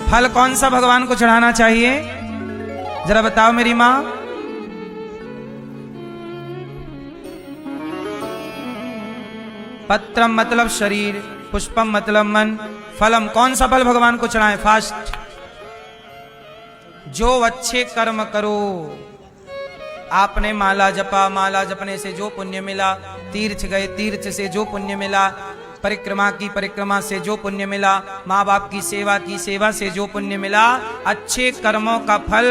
फल कौन सा भगवान को चढ़ाना चाहिए, जरा बताओ मेरी माँ। पत्रम मतलब शरीर, पुष्पम मतलब मन, फलम कौन सा फल भगवान को चढ़ाएं? फास्ट। जो अच्छे कर्म करो, आपने माला जपा, माला जपने से जो पुण्य मिला, तीर्थ गए, तीर्थ से जो पुण्य मिला, परिक्रमा की, परिक्रमा से जो पुण्य मिला, माँ बाप की, सेवा से जो पुण्य मिला, अच्छे कर्मों का फल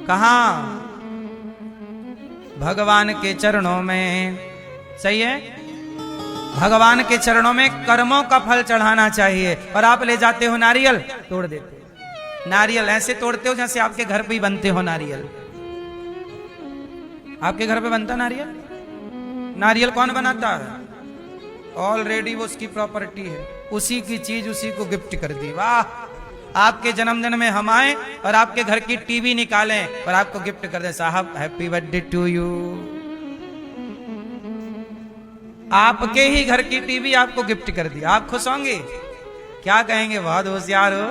कहाँ? भगवान के चरणों में। सही है, भगवान के चरणों में कर्मों का फल चढ़ाना चाहिए। और आप ले जाते हो नारियल, तोड़ देते हो। नारियल ऐसे तोड़ते हो जैसे आपके घर पे ही बनते हो नारियल। आपके घर पे बनता नारियल? नारियल कौन बनाता है? ऑलरेडी वो उसकी प्रॉपर्टी है, उसी की चीज उसी को गिफ्ट कर दी। वाह, आपके जन्मदिन में हम आए और आपके घर की टीवी निकालें और आपको गिफ्ट कर दे, साहब हैप्पी बर्थडे टू यू। आपके ही घर की टीवी आपको गिफ्ट कर दी, आप खुश होंगे? क्या कहेंगे? बहुत होशियार हो।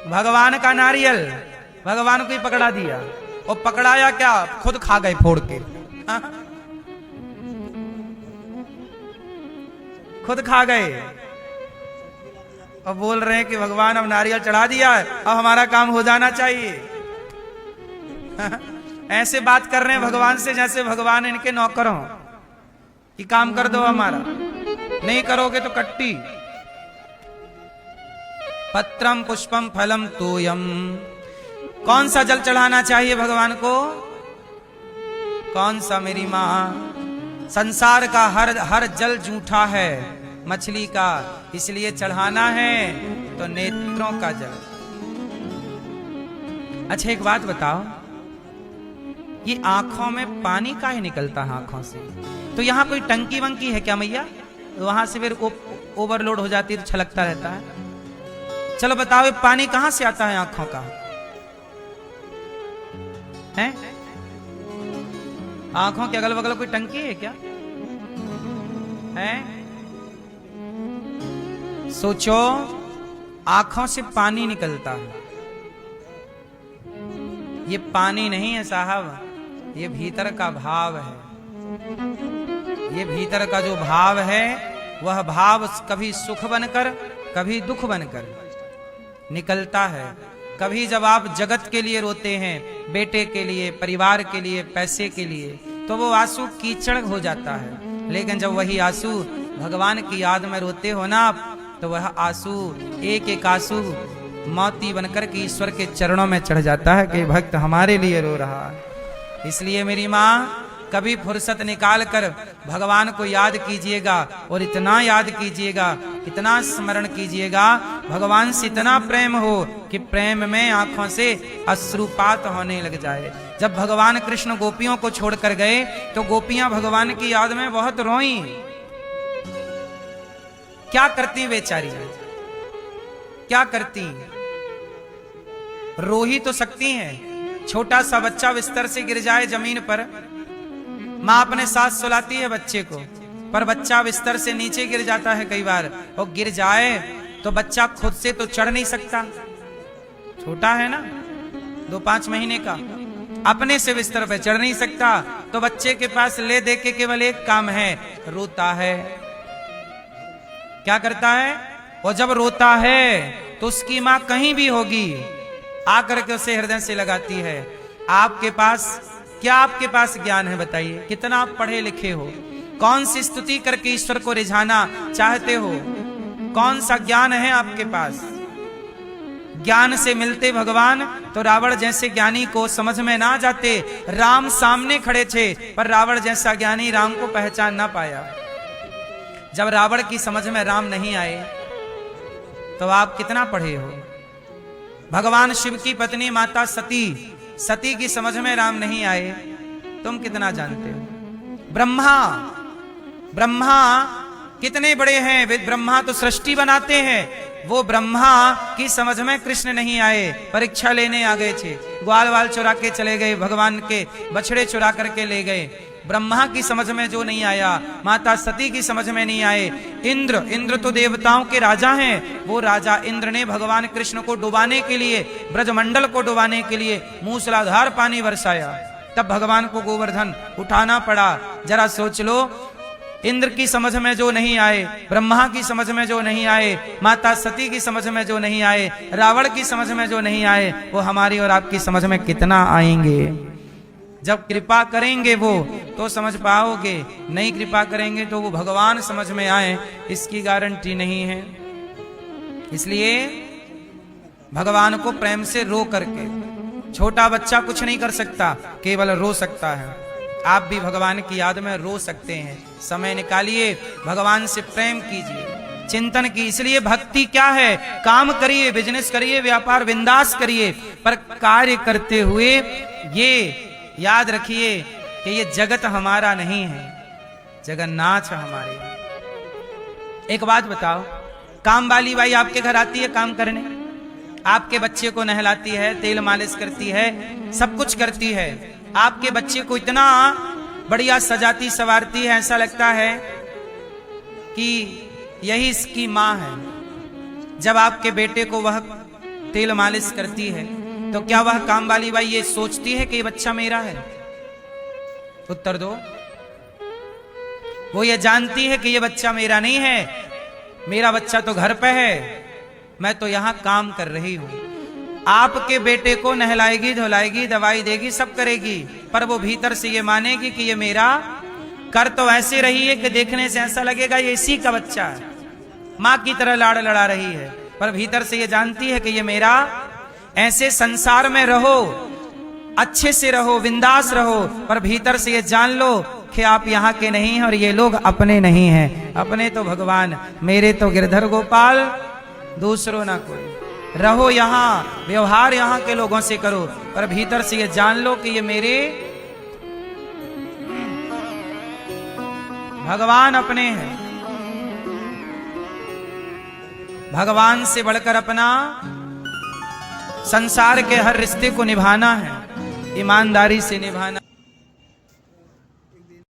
भगवान का नारियल भगवान को ही पकड़ा दिया, और पकड़ाया क्या, खुद खा गए फोड़ के। खुद खा गए और बोल रहे हैं कि भगवान अब नारियल चढ़ा दिया है, अब हमारा काम हो जाना चाहिए। ऐसे बात कर रहे हैं भगवान से जैसे भगवान इनके नौकर हों कि काम कर दो हमारा, नहीं करोगे तो कट्टी। पत्रम पुष्पम फलम तोयम। कौन सा जल चढ़ाना चाहिए भगवान को? कौन सा मेरी माँ? संसार का हर जल जूठा है, मछली का, इसलिए चढ़ाना है तो नेत्रों का जल। अच्छा एक बात बताओ, ये आंखों में पानी काहे निकलता है आंखों से? तो यहाँ कोई टंकी वंकी है क्या मैया? वहां से फिर ओवरलोड हो जाती है तो छलकता रहता है। चलो बताओ, ये पानी कहां से आता है आंखों का? है? आंखों के अगल बगल कोई टंकी है क्या? है? सोचो, आंखों से पानी निकलता है। ये पानी नहीं है साहब, ये भीतर का भाव है। ये भीतर का जो भाव है, वह भाव कभी सुख बनकर कभी दुख बनकर निकलता है। कभी जब आप जगत के लिए रोते हैं, बेटे के लिए, परिवार के लिए, पैसे के लिए, तो वो आंसू कीचड़ हो जाता है। लेकिन जब वही आंसू भगवान की याद में रोते हो ना आप, तो वह आंसू एक एक आंसू मोती बनकर के ईश्वर के चरणों में चढ़ जाता है कि भक्त हमारे लिए रो रहा है। इसलिए मेरी माँ, कभी फुर्सत निकाल कर भगवान को याद कीजिएगा, और इतना याद कीजिएगा, इतना स्मरण कीजिएगा, भगवान से इतना प्रेम हो कि प्रेम में आंखों से अश्रुपात होने लग जाए। जब भगवान कृष्ण गोपियों को छोड़कर गए तो गोपियां भगवान की याद में बहुत रोईं। क्या करती बेचारी, क्या करती? रो ही तो सकती हैं। छोटा सा बच्चा बिस्तर से गिर जाए जमीन पर, माँ अपने साथ सुलाती है बच्चे को, पर बच्चा बिस्तर से नीचे गिर जाता है कई बार, और गिर जाए तो बच्चा खुद से तो चढ़ नहीं सकता, छोटा है ना, 2-5 महीने का, अपने से बिस्तर पे चढ़ नहीं सकता। तो बच्चे के पास ले दे के केवल एक काम है, रोता है। क्या करता है? और जब रोता है तो उसकी माँ कहीं भी होगी, आकर के उसे हृदय से लगाती है। आपके पास क्या, आपके पास ज्ञान है बताइए? कितना आप पढ़े लिखे हो? कौन सी स्तुति करके ईश्वर को रिझाना चाहते हो? कौन सा ज्ञान है आपके पास? ज्ञान से मिलते भगवान तो रावण जैसे ज्ञानी को समझ में ना जाते। राम सामने खड़े थे, पर रावण जैसा ज्ञानी राम को पहचान ना पाया। जब रावण की समझ में राम नहीं आए तो आप कितना पढ़े हो? भगवान शिव की पत्नी माता सती की समझ में राम नहीं आए, तुम कितना जानते हो? ब्रह्मा कितने बड़े हैं, वे ब्रह्मा तो सृष्टि बनाते हैं, वो ब्रह्मा की समझ में कृष्ण नहीं आए, परीक्षा लेने आ गए थे। ग्वाल वाल चुरा के चले गए, भगवान के बछड़े चुरा करके ले गए। ब्रह्मा की समझ में जो नहीं आया, माता सती की समझ में नहीं आए, इंद्र तो देवताओं के राजा हैं, वो राजा इंद्र ने भगवान कृष्ण को डुबाने के लिए, ब्रजमंडल को डुबाने के लिए मूसलाधार पानी बरसाया, तब भगवान को गोवर्धन उठाना पड़ा। जरा सोच लो, इंद्र की समझ में जो नहीं आए, ब्रह्मा की समझ में जो नहीं आए, माता सती की समझ में जो नहीं आए, रावण की समझ में जो नहीं आए, वो हमारी और आपकी समझ में कितना आएंगे। जब कृपा करेंगे वो तो समझ पाओगे, नहीं कृपा करेंगे तो वो भगवान समझ में आए इसकी गारंटी नहीं है। इसलिए भगवान को प्रेम से रो करके, छोटा बच्चा कुछ नहीं कर सकता, केवल रो सकता है। आप भी भगवान की याद में रो सकते हैं। समय निकालिए, भगवान से प्रेम कीजिए, चिंतन की। इसलिए भक्ति क्या है? काम करिए, बिजनेस करिए, व्यापार बिंदास करिए, पर कार्य करते हुए ये याद रखिए कि ये जगत हमारा नहीं है, जगन्नाथ हमारे। एक बात बताओ, काम वाली बाई आपके घर आती है काम करने, आपके बच्चे को नहलाती है, तेल मालिश करती है, सब कुछ करती है, आपके बच्चे को इतना बढ़िया सजाती संवारती है, ऐसा लगता है कि यही इसकी माँ है। जब आपके बेटे को वह तेल मालिश करती है तो क्या वह काम वाली बाई ये सोचती है कि ये बच्चा मेरा है? उत्तर दो। वो ये जानती है कि ये बच्चा मेरा नहीं है, मेरा बच्चा तो घर पे है, मैं तो यहां काम कर रही हूं। आपके बेटे को नहलाएगी, धुलाएगी, दवाई देगी, सब करेगी, पर वो भीतर से ये मानेगी कि ये मेरा। कर तो ऐसे रही है कि देखने से ऐसा लगेगा ये इसी का बच्चा है, मां की तरह लाड़ लड़ा रही है, पर भीतर से ये जानती है कि ये मेरा। ऐसे संसार में रहो, अच्छे से रहो, बिंदास रहो, पर भीतर से ये जान लो कि आप यहाँ के नहीं हैं और ये लोग अपने नहीं हैं। अपने तो भगवान, मेरे तो गिरधर गोपाल, दूसरों ना कोई। रहो यहाँ, व्यवहार यहाँ के लोगों से करो, पर भीतर से ये जान लो कि ये मेरे भगवान अपने हैं। भगवान से बढ़कर अपना संसार के हर रिश्ते को निभाना है, ईमानदारी से निभाना।